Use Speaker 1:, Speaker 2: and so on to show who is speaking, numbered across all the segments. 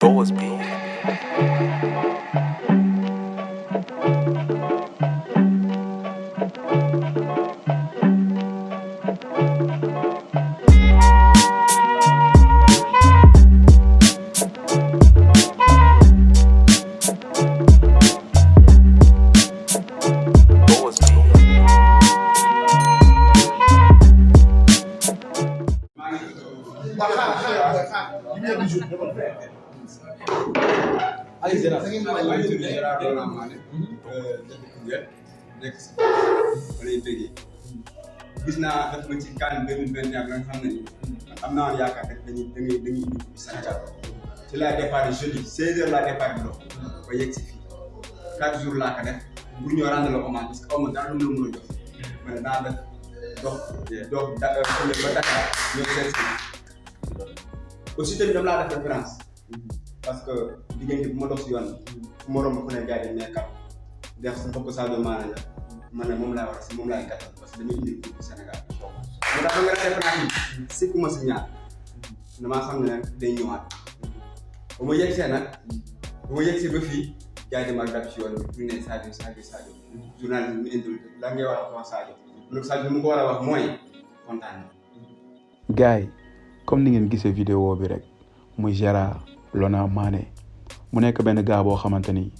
Speaker 1: Boas B.
Speaker 2: gis naa def ma ci CAN 2021 nga xam ne am naa yaakaar rek dañuy indi Sénégal ci la départ jeudi 16h la départ bi ba yegg si fii 4 jours laa ko def pour ñoo rendre le hommage parce que aw ma dara lu mu la mën a jox ma ne naa def dox ba Dakar ñëw seet si aussi tamit dama laa def référence parce que diggante bu ma dox si yoon fu ma romb fu ne gars yi dañ nekk def sa mbokk Sadio Mané la man ne moom laay wax si moom laay gàttal parce que damay indi pour Sénégal moo tax nga référence yi sikku ma si ñaar damaa xam ne nag day ñëwaat ba ma yegg see nag ba ma yegg see ba fii gars yi dama dab si yoon bi ne Sadio journaliste mu interview la ngay wax Sadio loolu Sadio mu ko war a wax mooy kontaan na.
Speaker 3: gars yi comme ni ngeen gisee vidéo bi rek muy Gérard Lona Mané mu nekk benn gars boo xamante ni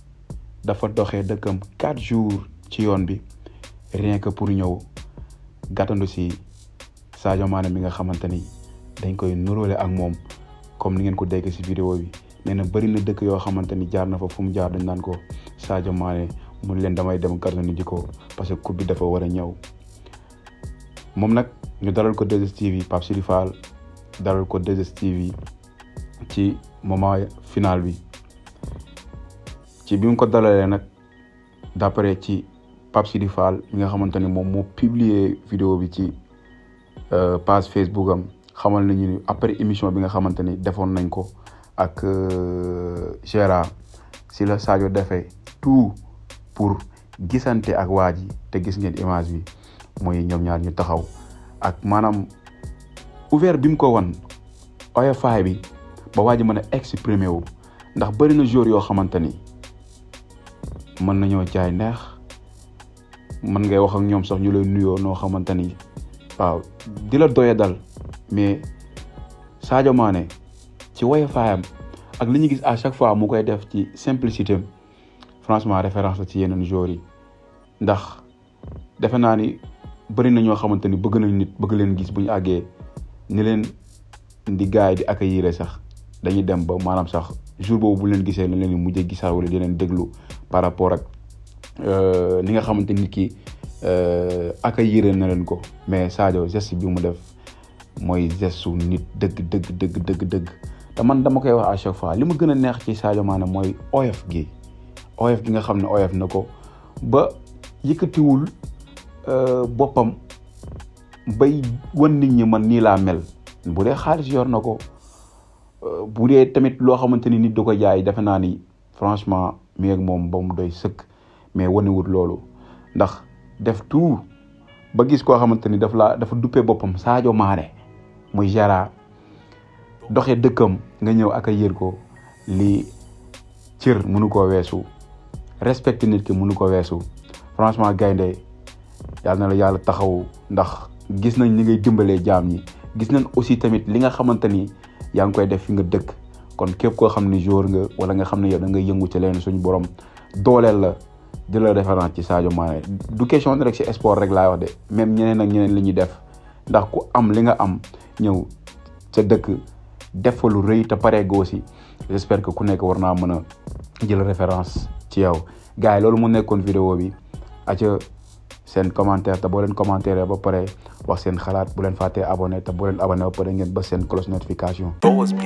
Speaker 3: dafa doxee dëkkam 4 jours ci yoon bi rien que pour ñëw gàttandu si Sadio Mané mi nga xamante ni dañ koy nuróole ak moom comme ni ngeen ko dégg si vidéo bi nee na bëri na dëkk yoo xamante ni jaar na fa fu mu jaar dañ naan ko Sadio Mané mu leen damay dem gàttandu ji ko parce que coupe bi dafa war a ñëw moom nag ñu dalal ko 2STV Pape Sidi Fall dalal ko 2STV ci moment final bi ci bi mu ko dalalee nag d'après ci Pape Sidi Fall mi nga xamante ni moom moo publier vidéo bi ci page Facebook am xamal nañu ni après émission bi nga xamante ni defoon nañ ko ak Gérard si la Sadio defee tout pour gisante ak waa ji te gis ngeen image bi mooy ñoom ñaar ñu taxaw ak maanaam ouvert bi mu ko wan oyofaay bi ba waa ji mën a exprimer wu ndax bëri na jour yoo xamante ni mën nañoo jaay neex mën ngay wax ak ñoom sax ñu lay nuyoo noo xamante ni waaw di la doye dal mais Sadio Mané ci woyofaayam ak li ñu gis à chaque fois mu koy def ci simplicité am franchement référence la ci yeneen joueurs yi ndax defe naa ni bëri na ñoo xamante ni bëgg nañ nit bëgg leen gis bu ñu àggee ni leen di gars yi di accueillir sax dañuy dem ba maanaam sax jour boobu bu leen gisee lañ leen di mujjee gisaa wala di leen déglu par rapport ak ni nga xamante nit ki accueillir na leen ko mais Sadio geste bi mu def mooy geste su nit dëgg te man dama koy wax à chaque fois li ma gën a neex ci Sadio Mané mooy oyof gi nga xam ne oyof na ko ba yëkkatiwul boppam bay wan nit ñi man nii laa mel bu dee xaalis yor na ko bu dee tamit loo xamante ni nit du ko jaay defe naa ni franchement mi ak moom ba mu doy sëkk mais wanewut loolu ndax def tout ba gis koo xamante ni dafa duppee boppam Sadio Mané muy Gérard doxee dëkkam nga ñëw ak a yër ko lii cër mënu koo weesu respecté nit ki mënu ko weesu franchement gaynde yàlla na la yàlla taxaw ndax gis nañ ni ngay dimbalee jaam ñi gis nañ aussi tamit li nga xamante ni yaa ngi koy def fi nga dëkk kon képp koo xam ne joueur nga wala nga xam ne yow da nga yëngu ci leen suñu borom dooleel la di la référence ci Sadio Mané du question rek ci sport rek laay wax de même ñeneen ak ñeneen li ñuy def ndax ku am li nga am ñëw sa dëkk def fa lu rëy te paree goosi j'espère que ku nekk war naa mën a jël référence ci yow gars yi loolu mu nekkoon vidéo bi aca seen commentaire te boo leen commentaire ba pare wax seen xalaat bu leen fàttee abonné te boo leen abonné ba pare ngeen bës seen cloche notification.
Speaker 1: Boas B.